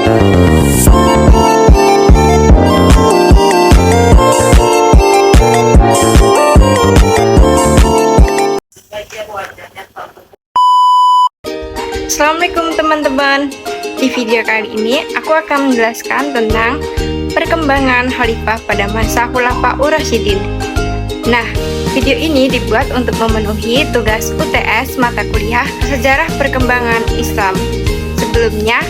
Assalamualaikum teman-teman. Di video kali ini aku akan menjelaskan tentang perkembangan khalifah pada masa Khulafaur Rasyidin. Nah, video ini dibuat untuk memenuhi tugas UTS mata kuliah Sejarah Perkembangan Islam. Sebelumnya,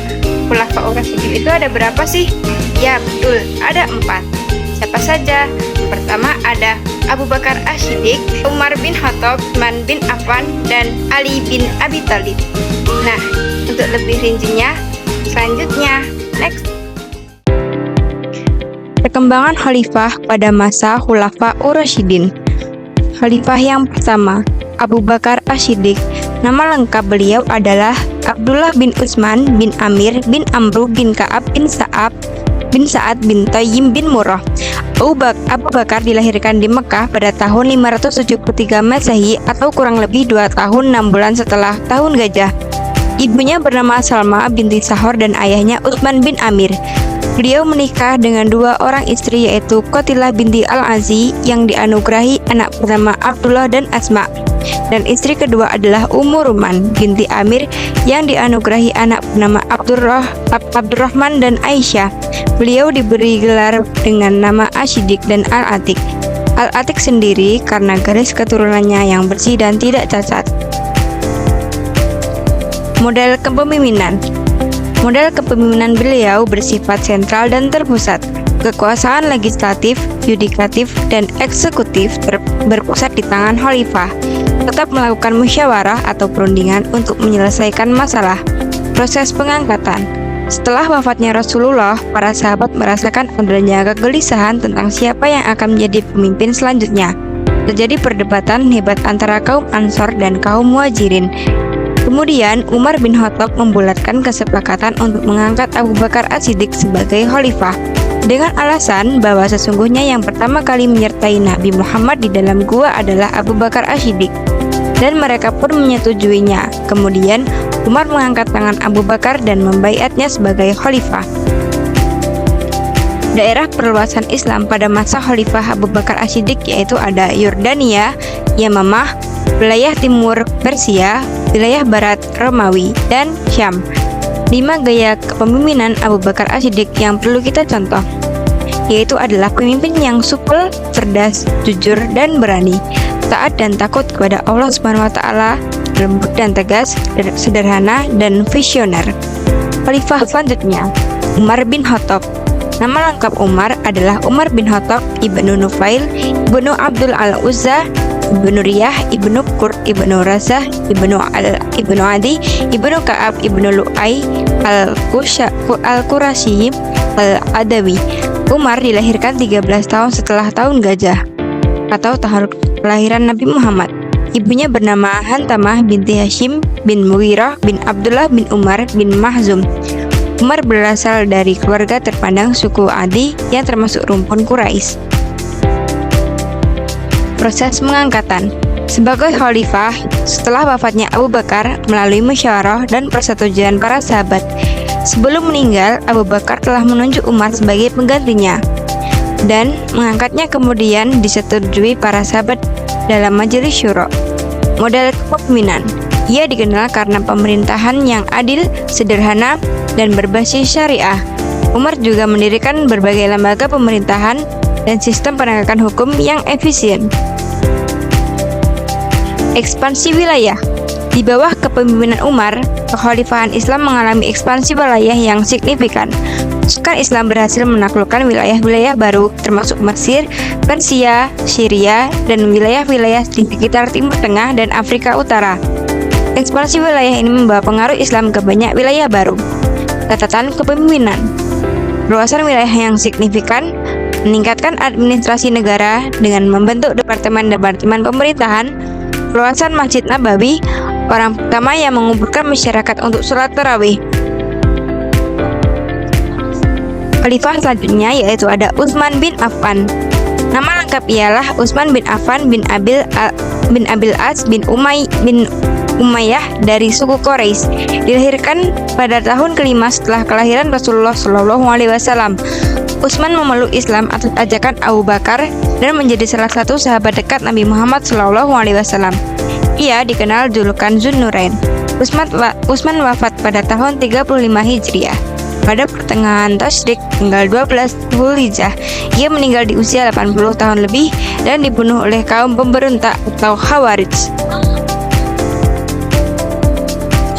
Khulafaur Rasyidin itu ada berapa sih? Ya, betul, ada 4. Siapa saja? Pertama ada Abu Bakar As-Siddiq, Umar bin Khattab, Utsman bin Affan, dan Ali bin Abi Thalib. Nah, untuk lebih rincinya, selanjutnya, next. Perkembangan khalifah pada masa Khulafaur Rasyidin. Khalifah yang pertama, Abu Bakar As-Siddiq. Nama lengkap beliau adalah Abdullah bin Utsman bin Amir bin Amru bin Ka'ab bin Sa'ad bin Tayyim bin Murrah. Abu Bakar dilahirkan di Mekah pada tahun 573 Masehi atau kurang lebih 2 tahun 6 bulan setelah tahun gajah. Ibunya bernama Salma binti Sahor dan ayahnya Utsman bin Amir. Beliau menikah dengan 2 orang istri, yaitu Qatilah binti Al-Azi yang dianugerahi anak pertama Abdullah dan Asma, dan istri kedua adalah Ummu Ruman binti Amir yang dianugerahi anak bernama Abdurrahman dan Aisyah. Beliau diberi gelar dengan nama As-Siddiq dan Al-Atiq. Al-Atiq sendiri karena garis keturunannya yang bersih dan tidak cacat. Model kepemimpinan. Model kepemimpinan beliau bersifat sentral dan terpusat. Kekuasaan legislatif, yudikatif, dan eksekutif berpusat di tangan khalifah. Tetap melakukan musyawarah atau perundingan untuk menyelesaikan masalah. Proses pengangkatan. Setelah wafatnya Rasulullah, para sahabat merasakan adanya kegelisahan tentang siapa yang akan menjadi pemimpin selanjutnya. Terjadi perdebatan hebat antara kaum Ansor dan kaum Muhajirin. Kemudian Umar bin Khattab membulatkan kesepakatan untuk mengangkat Abu Bakar As-Siddiq sebagai khalifah dengan alasan bahwa sesungguhnya yang pertama kali menyertai Nabi Muhammad di dalam gua adalah Abu Bakar As-Siddiq, dan mereka pun menyetujuinya. Kemudian Umar mengangkat tangan Abu Bakar dan membaiatnya sebagai khalifah. Daerah perluasan Islam pada masa Khalifah Abu Bakar As-Siddiq yaitu ada Yordania, Yamamah, wilayah timur Persia, wilayah barat Romawi, dan Syam. 5 gaya kepemimpinan Abu Bakar As-Siddiq yang perlu kita contoh, yaitu adalah pemimpin yang supel, cerdas, jujur, dan berani, taat dan takut kepada Allah SWT, lembut dan tegas, sederhana, dan visioner. Khalifah selanjutnya, Umar bin Khattab. Nama lengkap Umar adalah Umar bin Khattab ibnu Nufail, ibnu Abdul Al-Uzza, ibnu Riyah, ibnu Qurt, ibnu Razah, ibnu Adi, ibnu Ka'ab, ibnu Lu'ay, Al-Qurasyi, Al-Adawi. Umar dilahirkan 13 tahun setelah tahun gajah atau tahun kelahiran Nabi Muhammad. Ibunya bernama Hantamah binti Hashim bin Mughirah bin Abdullah bin Umar bin Mahzum. Umar berasal dari keluarga terpandang suku Adi yang termasuk rumpun Quraisy. Proses pengangkatan. Sebagai khalifah, setelah wafatnya Abu Bakar melalui musyawarah dan persetujuan para sahabat. Sebelum meninggal, Abu Bakar telah menunjuk Umar sebagai penggantinya dan mengangkatnya kemudian disetujui para sahabat dalam majelis syuro. Model kepemimpinan. Ia dikenal karena pemerintahan yang adil, sederhana, dan berbasis syariah. Umar juga mendirikan berbagai lembaga pemerintahan dan sistem penegakan hukum yang efisien. Ekspansi wilayah. Di bawah kepemimpinan Umar, kekhalifahan Islam mengalami ekspansi wilayah yang signifikan. Pasukan Islam berhasil menaklukkan wilayah-wilayah baru, termasuk Mesir, Persia, Syria, dan wilayah-wilayah di sekitar Timur Tengah dan Afrika Utara. Ekspansi wilayah ini membawa pengaruh Islam ke banyak wilayah baru. Catatan kepemimpinan. Luasan wilayah yang signifikan, meningkatkan administrasi negara dengan membentuk departemen-departemen pemerintahan, luasan Masjid Nabawi, orang pertama yang mengumpulkan masyarakat untuk sholat tarawih. Khalifah selanjutnya yaitu ada Utsman bin Affan. Nama lengkap ialah Utsman bin Affan bin Abil As bin Umayyah dari suku Quraisy. Dilahirkan pada tahun kelima setelah kelahiran Rasulullah SAW. Utsman memeluk Islam atas ajakan Abu Bakar dan menjadi salah satu sahabat dekat Nabi Muhammad SAW. Ia dikenal julukan Zunnurain. Utsman wafat pada tahun 35 Hijriah. Pada pertengahan Tasyrik tanggal 12 Dzulhijjah, ia meninggal di usia 80 tahun lebih dan dibunuh oleh kaum pemberontak atau Khawarij.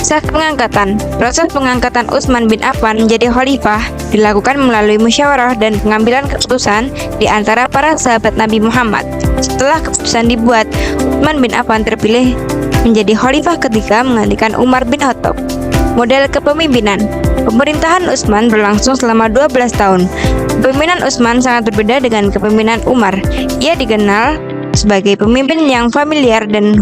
Saat pengangkatan, proses pengangkatan Utsman bin Affan menjadi khalifah dilakukan melalui musyawarah dan pengambilan keputusan di antara para sahabat Nabi Muhammad. Setelah keputusan dibuat, Utsman bin Affan terpilih menjadi khalifah ketiga menggantikan Umar bin Khattab. Model kepemimpinan. Pemerintahan Utsman berlangsung selama 12 tahun. Kepemimpinan Utsman sangat berbeda dengan kepemimpinan Umar. Ia dikenal sebagai pemimpin yang familiar dan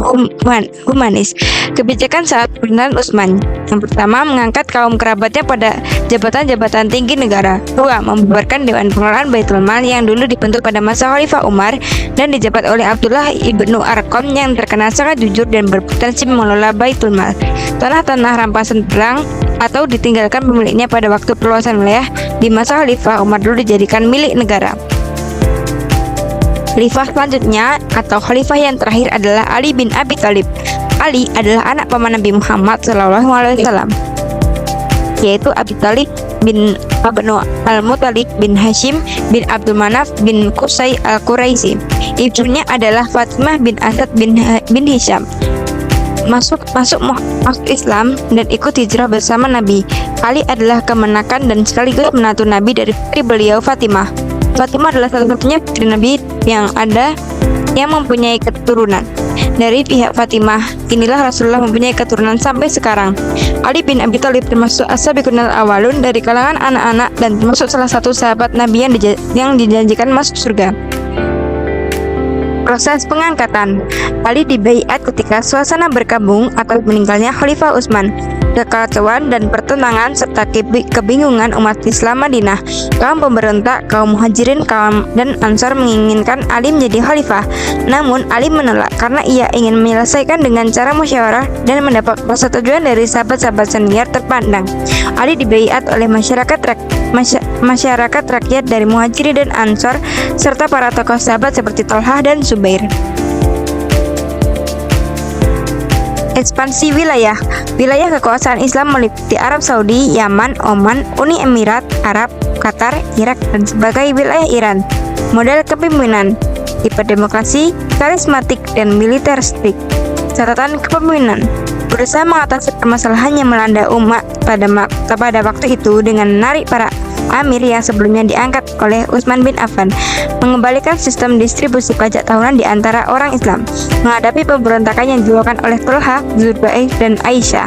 humanis. Kebijakan saat pemerintahan Utsman: yang pertama, mengangkat kaum kerabatnya pada jabatan-jabatan tinggi negara. Dua, membubarkan Dewan Pengelolaan Baitul Mal yang dulu dibentuk pada masa Khalifah Umar dan dijabat oleh Abdullah ibnu Arqam yang terkenal sangat jujur dan berpotensi mengelola Baitul Mal. Tanah-tanah rampasan perang atau ditinggalkan pemiliknya pada waktu perluasan wilayah di masa Khalifah Umar dulu dijadikan milik negara. Khalifah selanjutnya atau khalifah yang terakhir adalah Ali bin Abi Thalib. Ali adalah anak paman Nabi Muhammad SAW, yaitu Abi Thalib bin Abnu Al-Muttalib bin Hashim bin Abdul Manaf bin Qusay Al-Quraisy. Ibunya adalah Fatimah bin Asad bin Hisham. Masuk Islam dan ikut hijrah bersama Nabi. Ali adalah kemenakan dan sekaligus menantu Nabi dari putri beliau Fatimah. Fatimah adalah satu-satunya putri Nabi yang mempunyai keturunan. Dari pihak Fatimah, inilah Rasulullah mempunyai keturunan sampai sekarang. Ali bin Abi Thalib termasuk as-sabiqunal awalun dari kalangan anak-anak dan termasuk salah satu sahabat Nabi yang dijanjikan masuk surga. Proses pengangkatan. Ali dibaiat ketika suasana berkabung atas meninggalnya Khalifah Utsman. Kekacauan dan pertentangan serta kebingungan umat Islam Madinah, kaum pemberontak, kaum muhajirin, kaum dan ansar menginginkan Ali menjadi khalifah. Namun Ali menolak karena ia ingin menyelesaikan dengan cara musyawarah dan mendapat persetujuan dari sahabat-sahabat senior terpandang. Ali dibaiat oleh masyarakat rakyat dari muhajirin dan ansar serta para tokoh sahabat seperti Thalhah dan Zubair. Ekspansi wilayah. Wilayah kekuasaan Islam meliputi Arab Saudi, Yaman, Oman, Uni Emirat Arab, Qatar, Irak, dan sebagai wilayah Iran. Model kepemimpinan: tipe demokrasi, karismatik, dan militeristik. Catatan kepemimpinan: berusaha mengatasi permasalahan yang melanda umat pada waktu itu dengan menarik para amir yang sebelumnya diangkat oleh Utsman bin Affan, mengembalikan sistem distribusi pajak tahunan di antara orang Islam, menghadapi pemberontakan yang dilakukan oleh Thalhah, Zubair, dan Aisyah.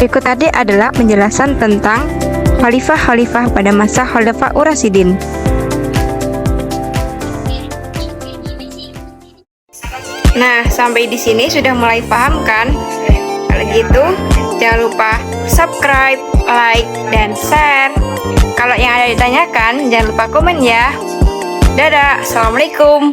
Berikut tadi adalah penjelasan tentang khalifah-khalifah pada masa Khulafaur Rasyidin. Nah, sampai di sini sudah mulai paham kan? Kalau gitu, jangan lupa subscribe, like, dan share. Kalau yang ada ditanyakan, jangan lupa komen ya. Dadah, assalamualaikum.